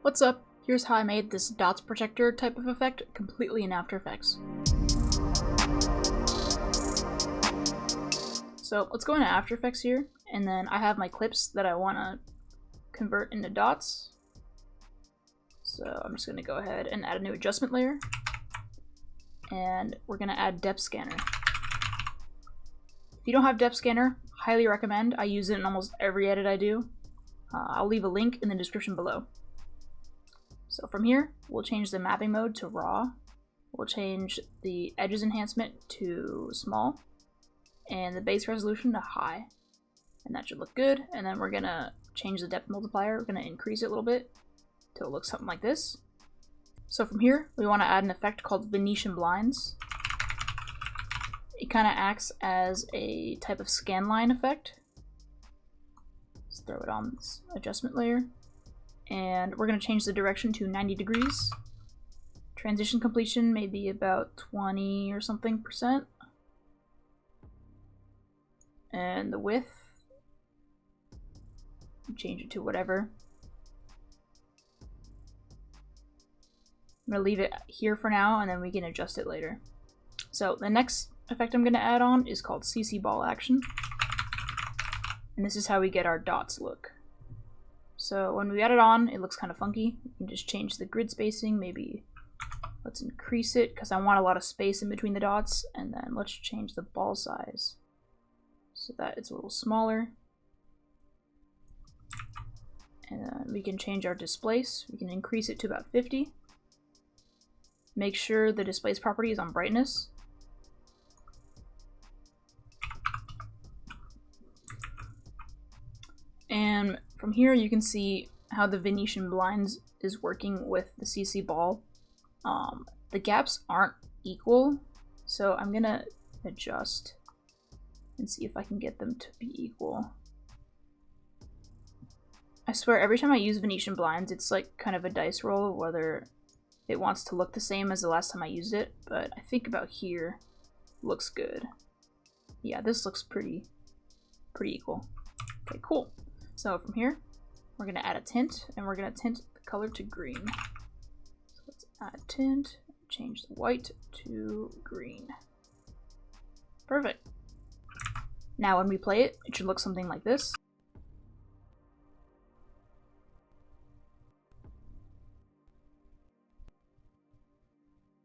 What's up? Here's how I made this dots projector type of effect completely in After Effects. So let's go into After Effects here, and then I have my clips that I want to convert into dots. So I'm just going to go ahead and add a new adjustment layer, and we're going to add depth scanner. If you don't have depth scanner, highly recommend. I use it in almost every edit I do. I'll leave a link in the description below. So from here, we'll change the mapping mode to raw. We'll change the edges enhancement to small and the base resolution to high. And that should look good. And then we're gonna change the depth multiplier. We're gonna increase it a little bit till it looks something like this. So from here, we wanna add an effect called Venetian blinds. It kind of acts as a type of scanline effect. Let's throw it on this adjustment layer. And we're going to change the direction to 90 degrees. Transition completion maybe about 20 or something %. And the width, change it to whatever. I'm going to leave it here for now, and then we can adjust it later. So the next effect I'm going to add on is called CC ball action. And this is how we get our dots look. So when we add it on, it looks kind of funky. You can just change the grid spacing, maybe let's increase it because I want a lot of space in between the dots, and then let's change the ball size so that it's a little smaller. And then we can change our displace. We can increase it to about 50. Make sure the displace property is on brightness. And from here you can see how the Venetian blinds is working with the CC ball. The gaps aren't equal, so I'm gonna adjust and see if I can get them to be equal. I swear every time I use Venetian blinds it's like kind of a dice roll whether it wants to look the same as the last time I used it, but I think about here looks good. Yeah, this looks pretty equal. Okay, cool. So from here, we're going to add a tint, and we're going to tint the color to green. So let's add tint, change the white to green. Perfect. Now when we play it, it should look something like this.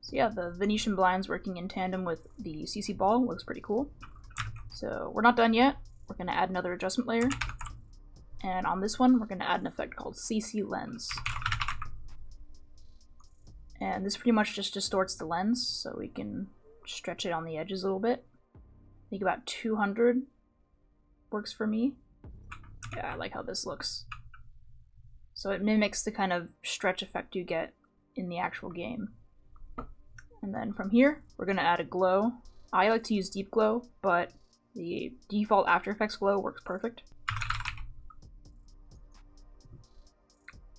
So yeah, the Venetian blinds working in tandem with the CC ball looks pretty cool. So we're not done yet. We're going to add another adjustment layer. And on this one, we're going to add an effect called CC lens. And this pretty much just distorts the lens, so we can stretch it on the edges a little bit. I think about 200 works for me. Yeah, I like how this looks. So it mimics the kind of stretch effect you get in the actual game. And then from here, we're going to add a glow. I like to use deep glow, but the default After Effects glow works perfect.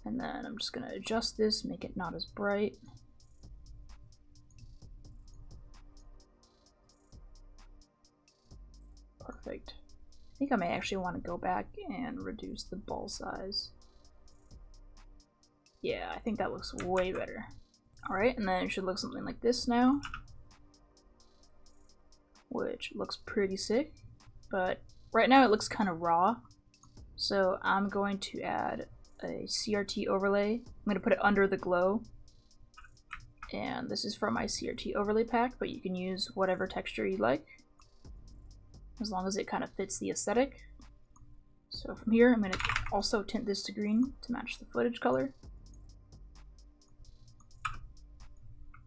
And then I'm just going to adjust this, make it not as bright. Perfect. I think I may actually want to go back and reduce the ball size. Yeah, I think that looks way better. Alright, and then it should look something like this now, which looks pretty sick. But right now it looks kind of raw, so I'm going to add a CRT overlay. I'm going to put it under the glow, and this is from my CRT overlay pack, but you can use whatever texture you like as long as it kind of fits the aesthetic. So from here I'm going to also tint this to green to match the footage color,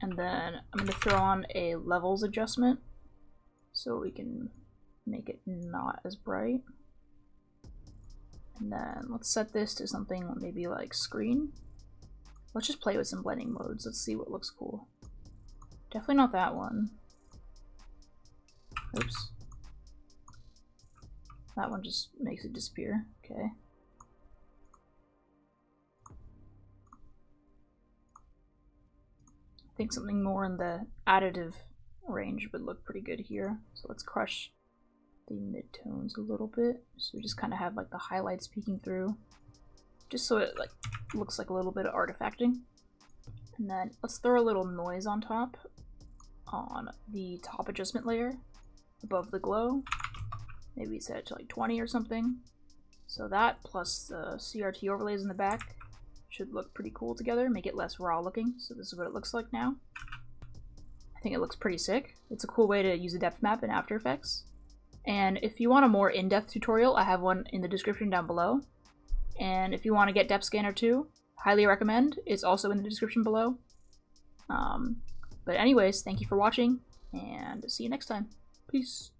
and then I'm going to throw on a levels adjustment so we can make it not as bright. And then let's set this to something maybe like screen. Let's just play with some blending modes. Let's see what looks cool. Definitely not that one. Oops. That one just makes it disappear. Okay. I think something more in the additive range would look pretty good here. So let's crush the midtones a little bit, so we just kind of have like the highlights peeking through, just so it like looks like a little bit of artifacting. And then let's throw a little noise on top, on the top adjustment layer above the glow. Maybe set it to like 20 or something. So that plus the CRT overlays in the back should look pretty cool together, make it less raw looking. So this is what it looks like now. I think it looks pretty sick. It's a cool way to use a depth map in After Effects. And if you want a more in-depth tutorial, I have one in the description down below. And if you want to get Depth Scanner 2, highly recommend. It's also in the description below. But anyways, thank you for watching, and see you next time. Peace.